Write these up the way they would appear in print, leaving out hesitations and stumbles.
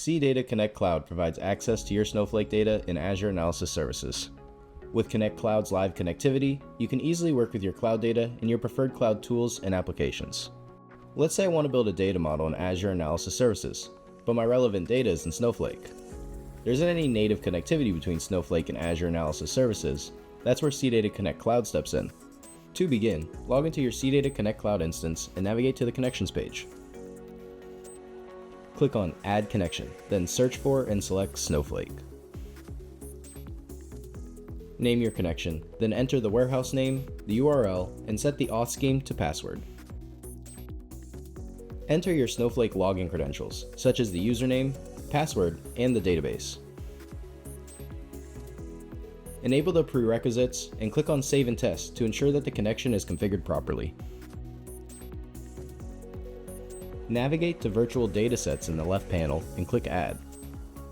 CData Connect Cloud provides access to your Snowflake data in Azure Analysis Services. With Connect Cloud's live connectivity, you can easily work with your cloud data in your preferred cloud tools and applications. Let's say I want to build a data model in Azure Analysis Services, but my relevant data is in Snowflake. There isn't any native connectivity between Snowflake and Azure Analysis Services. That's where CData Connect Cloud steps in. To begin, log into your CData Connect Cloud instance and navigate to the Connections page. Click on Add Connection, then search for and select Snowflake. Name your connection, then enter the warehouse name, the URL, and set the auth scheme to password. Enter your Snowflake login credentials, such as the username, password, and the database. Enable the prerequisites and click on Save and Test to ensure that the connection is configured properly. Navigate to Virtual Datasets in the left panel and click Add.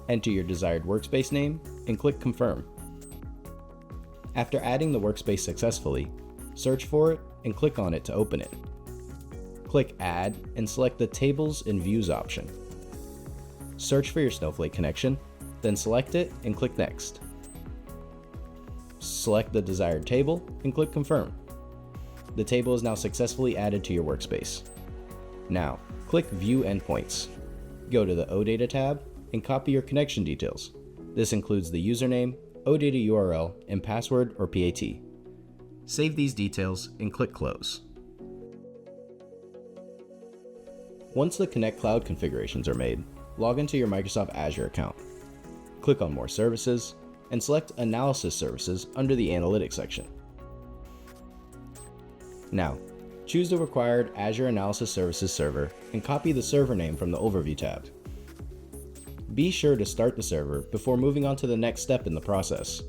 Enter your desired workspace name and click Confirm. After adding the workspace successfully, search for it and click on it to open it. Click Add and select the Tables and Views option. Search for your Snowflake connection, then select it and click Next. Select the desired table and click Confirm. The table is now successfully added to your workspace. Now, click View Endpoints. Go to the OData tab and copy your connection details. This includes the username, OData URL, and password or PAT. Save these details and click Close. Once the Connect Cloud configurations are made, log into your Microsoft Azure account. Click on More Services and select Analysis Services under the Analytics section. Now, choose the required Azure Analysis Services server and copy the server name from the Overview tab. Be sure to start the server before moving on to the next step in the process.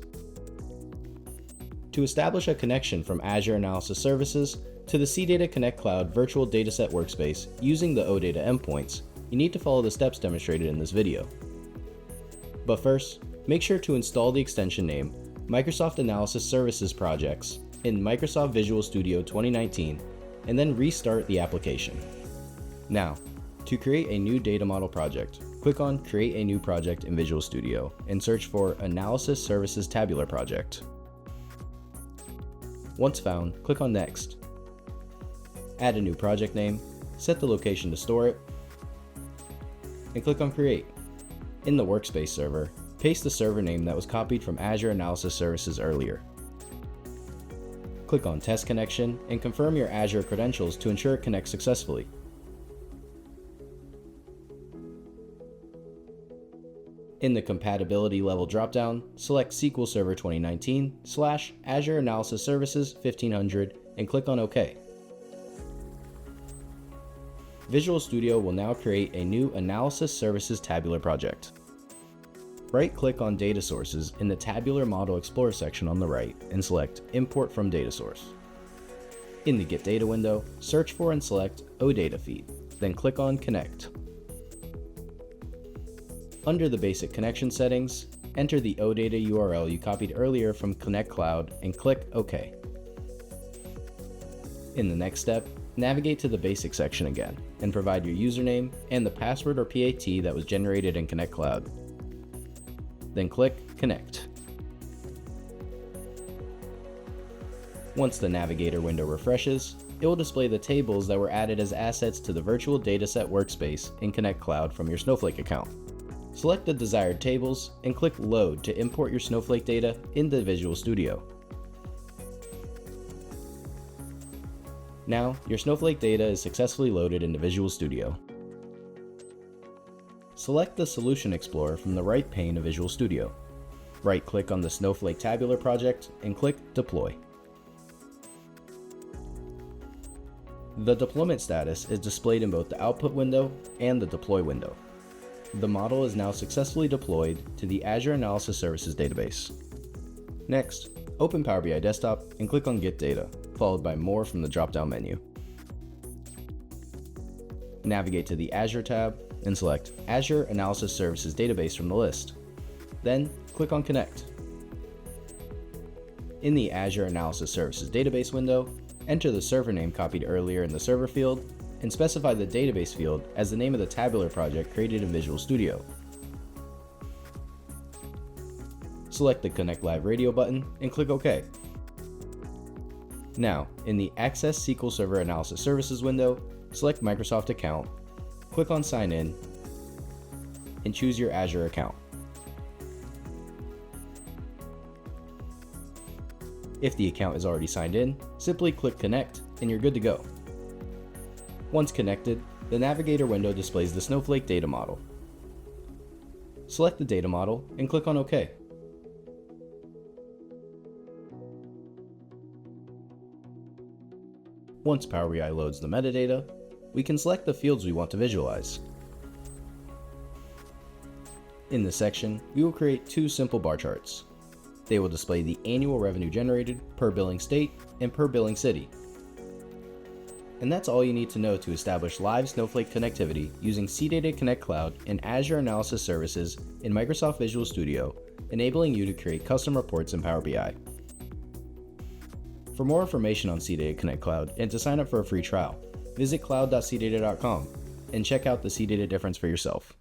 To establish a connection from Azure Analysis Services to the CData Connect Cloud Virtual Dataset Workspace using the OData endpoints, you need to follow the steps demonstrated in this video. But first, make sure to install the extension name Microsoft Analysis Services Projects in Microsoft Visual Studio 2019 and then restart the application. Now, to create a new data model project, click on Create a New Project in Visual Studio and search for Analysis Services Tabular Project. Once found, click on Next. Add a new project name, set the location to store it, and click on Create. In the Workspace server, paste the server name that was copied from Azure Analysis Services earlier. Click on Test Connection and confirm your Azure credentials to ensure it connects successfully. In the Compatibility Level dropdown, select SQL Server 2019/Azure Analysis Services 1500 and click on OK. Visual Studio will now create a new Analysis Services Tabular project. Right-click on Data Sources in the Tabular Model Explorer section on the right and select Import from Data Source. In the Get Data window, search for and select OData Feed, then click on Connect. Under the basic connection settings, enter the OData URL you copied earlier from Connect Cloud and click OK. In the next step, navigate to the basic section again and provide your username and the password or PAT that was generated in Connect Cloud. Then click Connect. Once the Navigator window refreshes, it will display the tables that were added as assets to the Virtual Dataset Workspace in Connect Cloud from your Snowflake account. Select the desired tables and click Load to import your Snowflake data into Visual Studio. Now, your Snowflake data is successfully loaded into Visual Studio. Select the Solution Explorer from the right pane of Visual Studio. Right-click on the Snowflake Tabular project and click Deploy. The deployment status is displayed in both the Output window and the Deploy window. The model is now successfully deployed to the Azure Analysis Services database. Next, open Power BI Desktop and click on Get Data, followed by More from the drop-down menu. Navigate to the Azure tab and select Azure Analysis Services Database from the list. Then, click on Connect. In the Azure Analysis Services Database window, enter the server name copied earlier in the server field and specify the database field as the name of the tabular project created in Visual Studio. select the Connect Live Radio button and click OK. Now, in the Access SQL Server Analysis Services window, select Microsoft Account, click on Sign In, and choose your Azure account. If the account is already signed in, simply click Connect and you're good to go. Once connected, the Navigator window displays the Snowflake data model. Select the data model and click on OK. Once Power BI loads the metadata, we can select the fields we want to visualize. In this section, we will create two simple bar charts. They will display the annual revenue generated per billing state and per billing city. And that's all you need to know to establish live Snowflake connectivity using CData Connect Cloud and Azure Analysis Services in Microsoft Visual Studio, enabling you to create custom reports in Power BI. For more information on CData Connect Cloud and to sign up for a free trial, visit cloud.cdata.com and check out the CData difference for yourself.